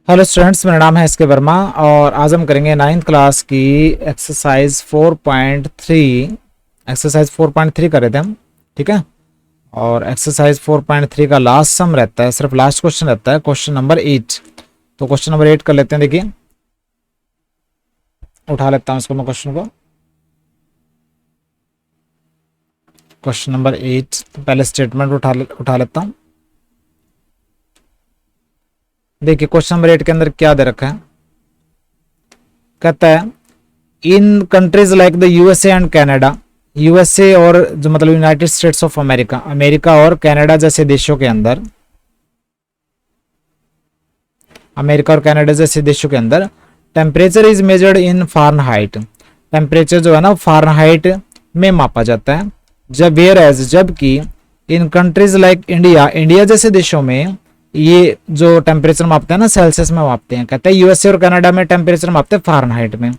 Hello students, मेरा नाम है एस के वर्मा और आज हम करेंगे 9th क्लास की एक्सरसाइज 4.3। एक्सरसाइज 4.3 कर रहे थे हम, ठीक है। और एक्सरसाइज 4.3 का लास्ट सम रहता है, सिर्फ लास्ट क्वेश्चन रहता है, क्वेश्चन नंबर 8। तो क्वेश्चन नंबर 8 कर लेते हैं। देखिए, उठा लेता हूँ इसको मैं क्वेश्चन को। क्वेश्चन नंबर 8 पहले स्टेटमेंट उठा लेता हूँ। देखिए, क्वेश्चन नंबर 8 के अंदर क्या दे रखा है। कहता है in countries like the USA and Canada, USA और जो मतलब United States of America, America और कनाडा जैसे देशों के अंदर, अमेरिका और कनाडा जैसे देशों के अंदर temperature is measured in Fahrenheit. Temperature जो है ना फारेनहाइट में मापा जाता है। जब वेयर एज जबकि इन कंट्रीज लाइक इंडिया, इंडिया जैसे देशों में ये जो टेम्परेचर मापते हैं ना सेल्सियस में मापते हैं। कहते हैं यूएसए और कनाडा में टेम्परेचर मापते हैं फारेनहाइट में,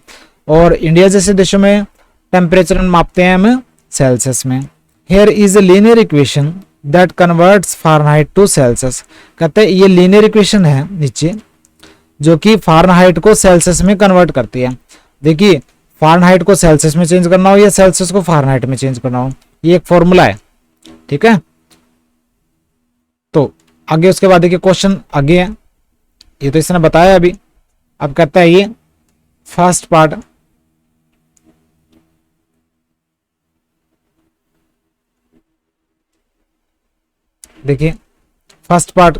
और इंडिया जैसे देशों में टेम्परेचर मापते हैं हम सेल्सियस में। Here is a linear equation that converts Fahrenheit to Celsius. कहते हैं ये लीनियर इक्वेशन है नीचे जो कि फारेनहाइट को सेल्सियस में कन्वर्ट करती है। देखिए, फारेनहाइट को सेल्सियस में चेंज करना हो या सेल्सियस को फारेनहाइट में चेंज करना हो, ये एक फॉर्मूला है, ठीक है। तो आगे उसके बाद देखिए क्वेश्चन आगे है, ये तो इसने बताया अभी। अब कहता है ये फर्स्ट पार्ट, देखिए फर्स्ट पार्ट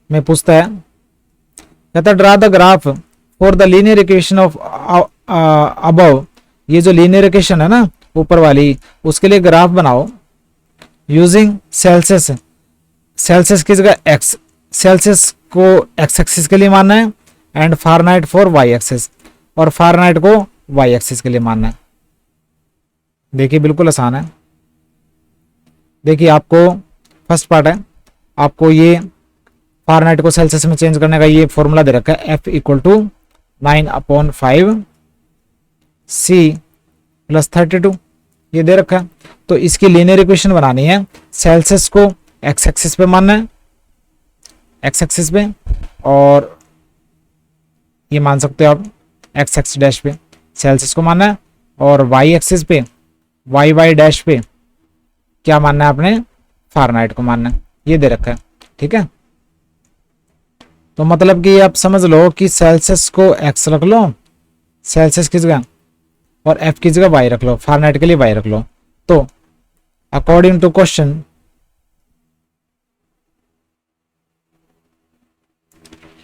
में पूछता है, कहता है draw the graph for the linear equation of above. ये जो लीनियर इक्वेशन है ना ऊपर वाली, उसके लिए ग्राफ बनाओ यूजिंग सेल्सियस। सेल्सियस की जगह एक्स, सेल्सियस को एक्स एक्सिस के लिए मानना है, and Fahrenheit for Y axis, और फारेनहाइट को वाई एक्सिस के लिए मानना है। देखिए बिल्कुल आसान है। देखिए आपको फर्स्ट पार्ट है, आपको ये फारेनहाइट को सेल्सियस में चेंज करने का ये फॉर्मूला दे रखा है, F equal to 9/5 C plus 32, ये दे रखा है। तो इसकी लीनियर इक्वेशन बनानी है, सेल्सियस को एक्स एक्सिस पे मानना है, एक्स एक्सिस पे, और ये मान सकते हो आप एक्स एक्स डैश पे सेल्सियस को मानना है, और वाई एक्सिस पे वाई वाई डैश पे क्या मानना है आपने, फारेनहाइट को मानना है। ये दे रखा है, ठीक है। तो मतलब कि आप समझ लो कि सेल्सियस को एक्स रख लो सेल्सियस की जगह, और एफ की जगह वाई रख लो, फारेनहाइट के लिए वाई रख लो। तो according to question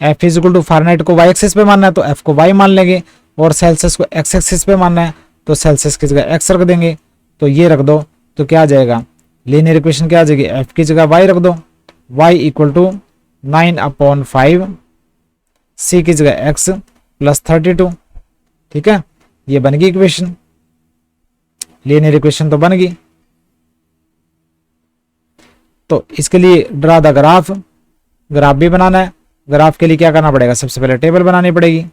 F is equal to Fahrenheit को वाई एक्सिस पे मानना है तो एफ को वाई मान लेंगे, और सेल्सियस को एक्स एक्सिस पे मानना है तो सेल्सियस की जगह एक्स रख देंगे। तो ये रख दो तो क्या आ जाएगा, लीनियर इक्वेशन क्या आ जाएगी, एफ की जगह वाई रख दो, वाई इक्वल टू 9/5 C की जगह एक्स प्लस 32, ठीक है। ये बन गई इक्वेशन, लीनियर इक्वेशन तो बन गई। तो इसके लिए ड्रा द ग्राफ, ग्राफ भी बनाना है। ग्राफ के लिए क्या करना पड़ेगा, सबसे पहले टेबल बनानी पड़ेगी।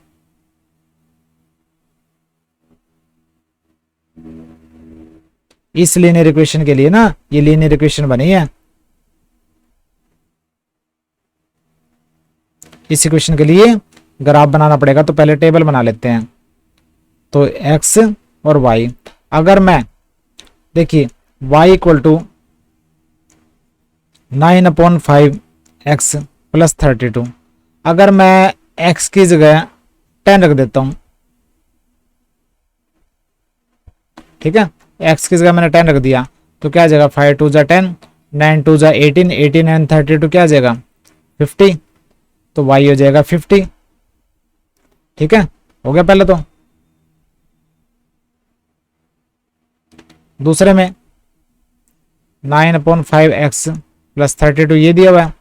इस लीनियर इक्वेशन के लिए ना, ये लीनियर इक्वेशन बनी है, इस इक्वेशन के लिए ग्राफ बनाना पड़ेगा। तो पहले टेबल बना लेते हैं। तो x और y, अगर मैं देखिए y equal to 9/5 x plus 32, अगर मैं x की जगह 10 रख देता हूं, ठीक है, x की जगह मैंने 10 रख दिया तो क्या आ जाएगा, 5 2 जा 10, 9 2 जा 18, 18 एंड 32 क्या आ जाएगा 50, तो y हो जाएगा 50, ठीक है। हो गया पहले। तो दूसरे में 9/5 x प्लस 32 ये दिया हुआ है,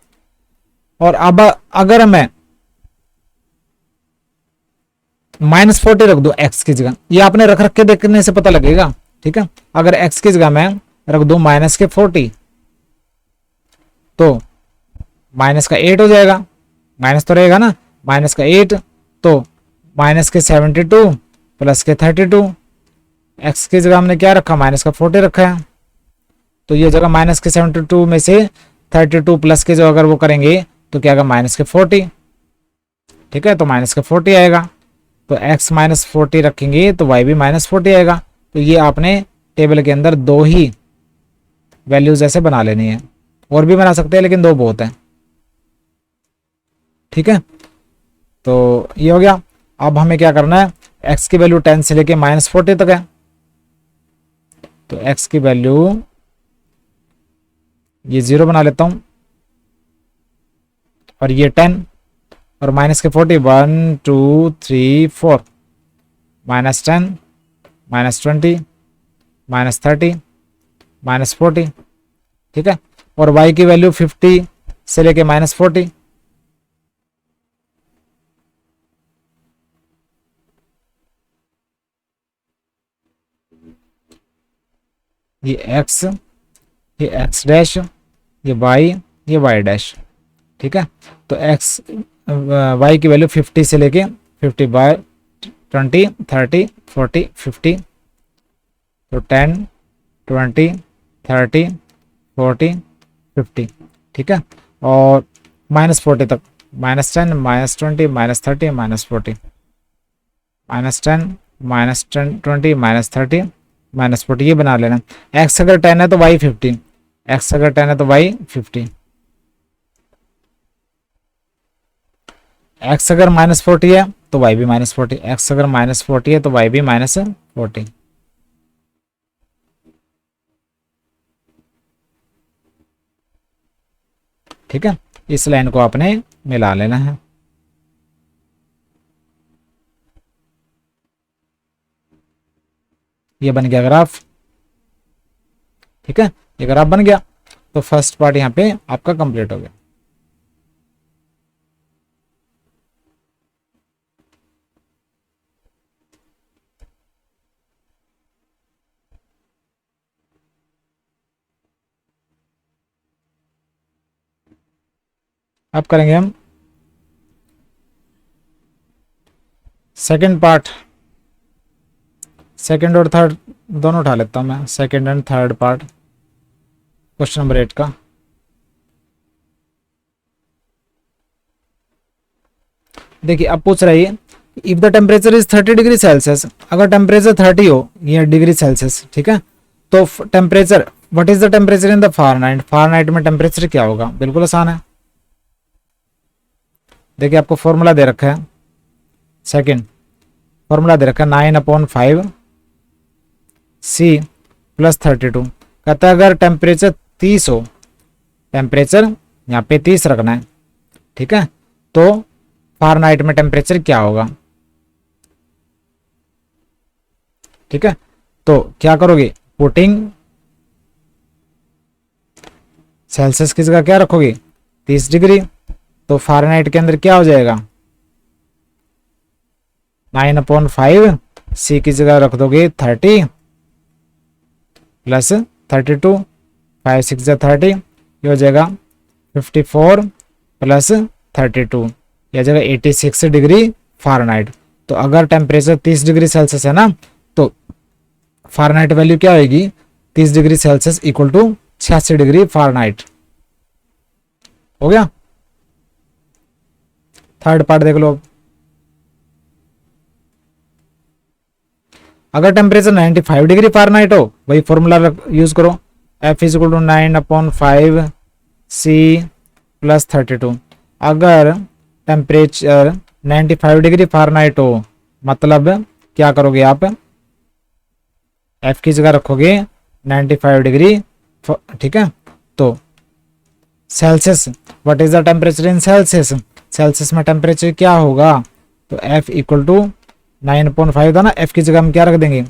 और अब अगर मैं -40 रख दो x की जगह, ये आपने रख के देखने से पता लगेगा, ठीक है। अगर x की जगह मैं रख दो -40 तो -8 हो जाएगा, माइनस तो रहेगा ना, -8 तो -72 प्लस के 32, एक्स की जगह हमने क्या रखा, -40 रखा है। तो ये जगह -72 में से 32 प्लस के जो अगर वो करेंगे तो क्या आएगा -40। ठीक है, तो -40 आएगा। तो x -40 रखेंगे तो y भी -40 आएगा। तो ये आपने टेबल के अंदर दो ही वैल्यूज ऐसे बना लेनी है, और भी बना सकते हैं लेकिन दो बहुत है। ठीक है, तो ये हो गया। अब हमें क्या करना है, x की वैल्यू 10 से लेके -40 तक है। तो x की वैल्यू ये 0 बना लेता हूं, और ये 10 और माइनस के 40, 1 2 3 4, -10 -20 -30 -40। ठीक है, और y की वैल्यू 50 से लेके -40। ये x, ये x डैश, ये y डैश। ठीक है, तो x y की वैल्यू 50 से लेके 50 बाय 20 30 40 50, तो 10 20 30 40 50। ठीक है, और -40 तक, -10 -20 -30 -40, -10 -20 -30 -40, ये बना लेना। x अगर 10 है तो y 50, x अगर 10 है तो y 50, x अगर -40 है तो y भी -40, x अगर -40 है तो y भी -40। ठीक है, इस लाइन को आपने मिला लेना है। ये बन गया ग्राफ। ठीक है, ये ग्राफ बन गया। तो फर्स्ट पार्ट यहाँ पे आपका कंप्लीट हो गया। अब करेंगे हम सेकंड पार्ट। सेकंड और थर्ड दोनों उठा लेता हूं मैं, second and third part question number 8 का। देखिए, अब पूछ रही है if the temperature is 30 degree Celsius, अगर टेम्परेचर 30 हो, ये डिग्री सेल्सियस। ठीक है, तो temperature, what is the temperature in the Fahrenheit, Fahrenheit में टेम्परेचर क्या होगा। बिल्कुल आसान है। देखिए, आपको फॉर्मूला दे रखा है, सेकंड फॉर्मूला दे रखा है 9/5 C + 32। कहता है अगर टेम्परेचर 30 हो, टेम्परेचर यहाँ पे 30 रखना है। ठीक है, तो फारेनहाइट में टेम्परेचर क्या होगा। ठीक है, तो क्या करोगे, पुटिंग सेल्सियस की जगह क्या रखोगे, 30 डिग्री। तो फारेनहाइट के अंदर क्या हो जाएगा, 9/5 C की जगह रख दोगे 30 + 32, 5 6 30, ये हो जाएगा 54 + 32, यह जगह 86 डिग्री फारेनहाइट। तो अगर टेम्परेचर 30 डिग्री सेल्सियस है ना, तो फारेनहाइट वैल्यू क्या होगी, 30 degree Celsius equal to 86 degree Fahrenheit. हो गया। थर्ड पार्ट देख लो। अगर टेम्परेचर 95 डिग्री फारेनहाइट हो, वही फॉर्मूला यूज करो, F = 9/5 C + 32। अगर टेम्परेचर 95 डिग्री फारेनहाइट हो, मतलब क्या करोगे आप, F की जगह रखोगे 95 डिग्री। ठीक है, तो Celsius, what is the temperature in Celsius, Celsius में टेम्परेचर क्या होगा, तो F = 9/5 था ना, F की जगह हम क्या रख देंगे,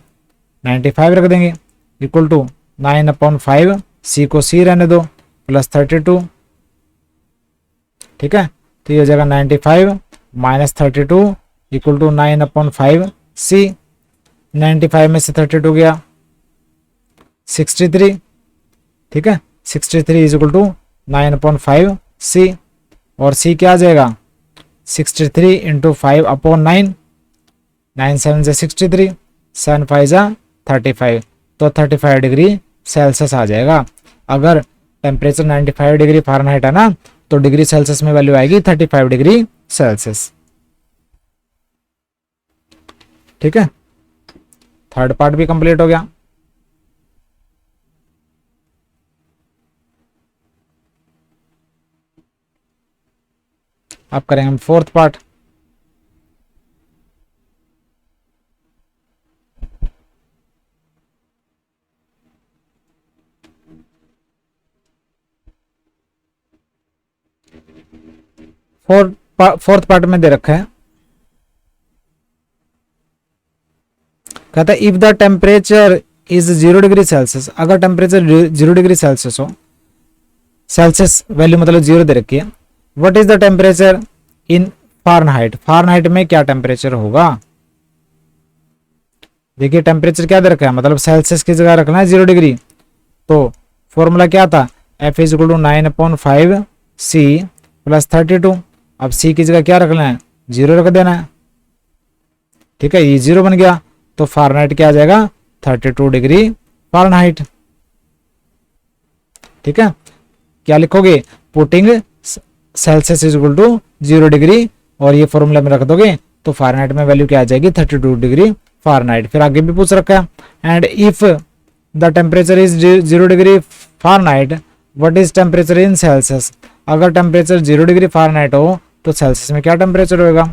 95 रख देंगे, इक्वल टू 9/5 C को C रहने दो + 32। ठीक है, तो ये हो जाएगा 95 - 32 इक्वल टू 9/5 C। 95 में से 32 गया 63। ठीक है, 63 = 9/5 C, और C क्या आ जाएगा, 63 × 5/9, 9 7 से 63, 7 5 जा 35, तो 35 डिग्री सेल्सियस आ जाएगा। अगर टेम्परेचर 95 डिग्री फारेनहाइट है ना, तो डिग्री सेल्सियस में वैल्यू आएगी 35 डिग्री सेल्सियस। ठीक है, थर्ड पार्ट भी कंप्लीट हो गया। अब करेंगे हम फोर्थ पार्ट। फोर्थ पार्ट में दे रखा है, कहता है if the temperature is 0 degree Celsius, अगर टेम्परेचर 0 डिग्री सेल्सियस हो, सेल्सियस वैल्यू मतलब 0 दे रखी है, what is the temperature in Fahrenheit, Fahrenheit में क्या टेम्परेचर होगा। देखिए टेम्परेचर क्या दे रखा है, मतलब सेल्सियस की जगह रखना है 0 डिग्री, तो फॉर्मूला क्या था, F is equal to 9/5 C plus 32। अब C की जगह क्या रखना है, 0 रख देना है। ठीक है, ये 0 बन गया, तो फारेनहाइट क्या आ जाएगा, 32 डिग्री फारेनहाइट। ठीक है, क्या लिखोगे, putting Celsius is equal to 0 degree और ये फॉर्मूला में रख दोगे तो फारेनहाइट में वैल्यू क्या आ जाएगी, 32 डिग्री फारेनहाइट। फिर आगे भी पूछ रखा है, and if the temperature is 0 degree Fahrenheit what is temperature in Celsius, अगर टेम्परेचर 0 डिग्री फारेनहाइट हो तो सेल्सियस में क्या टेम्परेचर होगा।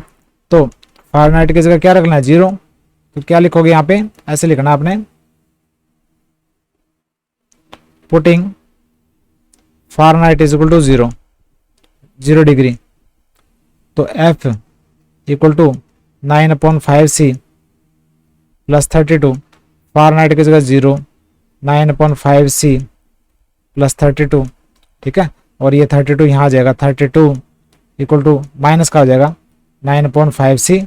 तो फारेनहाइट की जगह क्या रखना है, 0, तो क्या लिखोगे यहाँ पे, ऐसे लिखना आपने, putting Fahrenheit is equal to 0 degree, तो F equal to 9/5 C plus 32, Fahrenheit की जगह 0, 9/5 C प्लस 32। ठीक है, और ये 32 यहाँ आ जाएगा, 32 इक्वल टू माइनस का हो जाएगा 9/5 C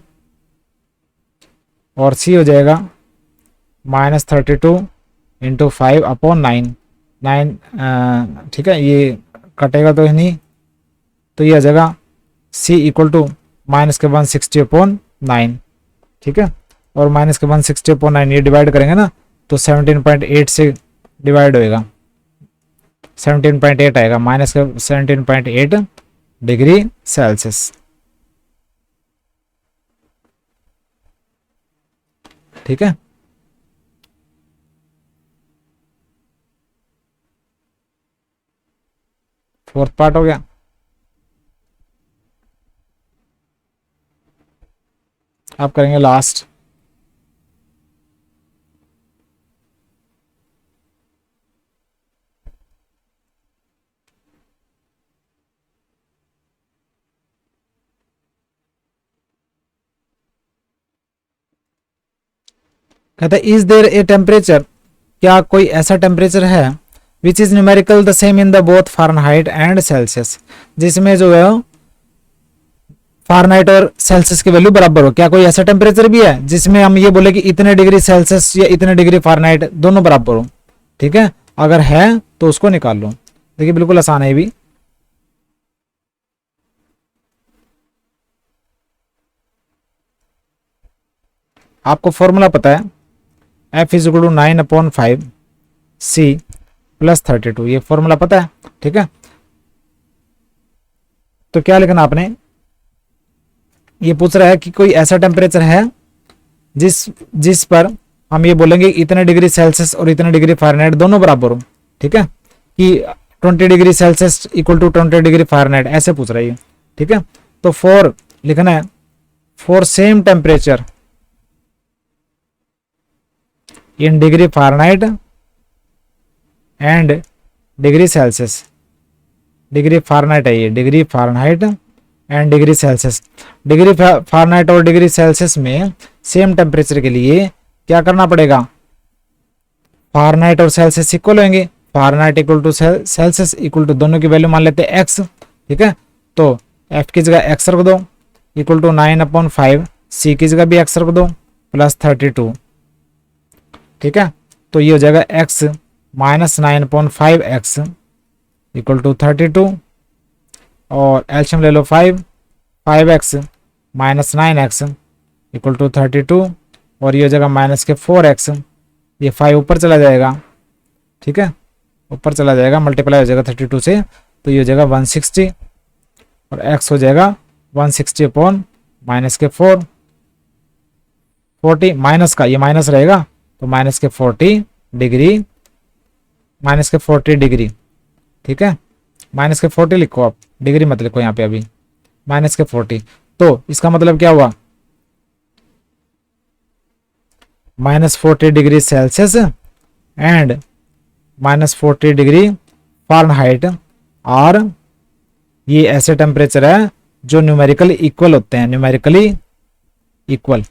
और C हो जाएगा -32 इंटू 5/9, 9। ठीक है, ये कटेगा तो नहीं, तो ये आ जाएगा C इक्वल टू -160/9। ठीक है, और -160/9 ये डिवाइड करेंगे ना तो 17.8 से डिवाइड होएगा, 17.8 आएगा, -17.8 डिग्री सेल्सियस। ठीक है, फोर्थ पार्ट हो गया। अब करेंगे लास्ट। कहता है इज देयर ए टेम्परेचर, क्या कोई ऐसा टेम्परेचर है which is numerical the same in the both Fahrenheit and Celsius, जिसमें जो है फारेनहाइट और सेल्सियस की वैल्यू बराबर हो। क्या कोई ऐसा टेम्परेचर भी है जिसमें हम ये बोले कि इतने डिग्री सेल्सियस या इतने डिग्री फारेनहाइट दोनों बराबर हो। ठीक है, अगर है तो उसको निकाल लो। देखिए बिल्कुल आसान है ये भी। आपको फॉर्मूला पता है, F is equal to 9/5 C plus 32, ये फॉर्मूला पता है। ठीक है, तो क्या लिखना आपने, ये पूछ रहा है कि कोई ऐसा टेम्परेचर है जिस पर हम ये बोलेंगे इतने डिग्री सेल्सियस और इतने डिग्री फारेनहाइट दोनों बराबर हो। ठीक है, कि 20 degree Celsius equal to 20 degree Fahrenheit, ऐसे पूछ रहा है। ठीक है, तो फॉर लिखना है, for same temperature in degree Fahrenheit and degree Celsius, degree Fahrenheit है ये, degree Fahrenheit and degree Celsius, degree Fahrenheit और डिग्री सेल्सियस में सेम टेम्परेचर के लिए क्या करना पड़ेगा, फारेनहाइट और सेल्सियस इक्वल होंगे, Fahrenheit equal to Celsius equal to दोनों की वैल्यू मान लेते हैं x। ठीक है, तो f की जगह x रख दो इक्वल टू 9/5, c की जगह भी x रख दो प्लस 32। ठीक है, तो ये हो जाएगा x minus 9/5x equal to 32 और एलसीएम ले लो 5x minus 9x equal to 32 और ये हो जाएगा माइनस के 4x, ये 5 ऊपर चला जाएगा। ठीक है, ऊपर चला जाएगा, मल्टीप्लाई हो जाएगा 32 से, तो ये हो जाएगा 160 और x हो जाएगा 160 अपॉन माइनस के 4, 40 माइनस का, ये माइनस रहेगा तो माइनस के 40 डिग्री, माइनस के 40 डिग्री, ठीक है, माइनस के 40 लिखो आप, डिग्री मत लिखो यहाँ पे अभी, माइनस के 40। तो इसका मतलब क्या हुआ, minus 40 degree Celsius and minus 40 degree Fahrenheit, और ये ऐसे टेम्परेचर है जो न्यूमेरिकली इक्वल होते हैं, न्यूमेरिकली इक्वल,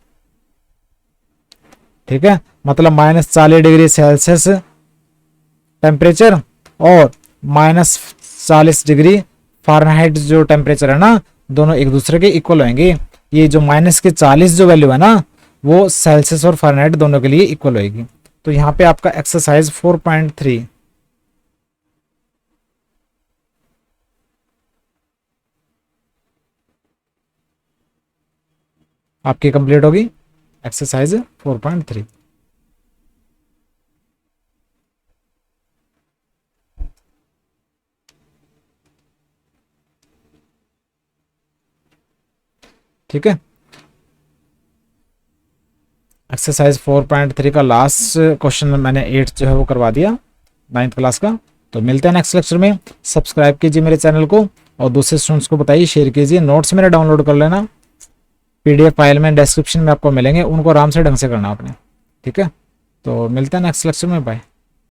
ठीक है। मतलब माइनस 40 डिग्री सेल्सियस टेम्परेचर और माइनस 40 डिग्री फ़ारेनहाइट जो टेम्परेचर है ना, दोनों एक दूसरे के इक्वल होंगे। ये जो माइनस के 40 जो वैल्यू है ना, वो सेल्सियस और फ़ारेनहाइट दोनों के लिए इक्वल होगी। तो यहाँ पे आपका एक्सरसाइज 4.3 आपकी कंप्लीट होगी, एक्सरसाइज 4.3। ठीक है, एक्सरसाइज 4.3 का लास्ट क्वेश्चन मैंने 8 जो है वो करवा दिया 9th क्लास का। तो मिलते हैं नेक्स्ट लेक्चर में। सब्सक्राइब कीजिए मेरे चैनल को और दूसरे स्टूडेंट्स को बताइए, शेयर कीजिए। नोट्स मेरे डाउनलोड कर लेना, PDF फाइल में डिस्क्रिप्शन में आपको मिलेंगे, उनको आराम से ढंग से करना आपने, ठीक है। तो मिलते हैं नेक्स्ट लेक्चर में, बाय।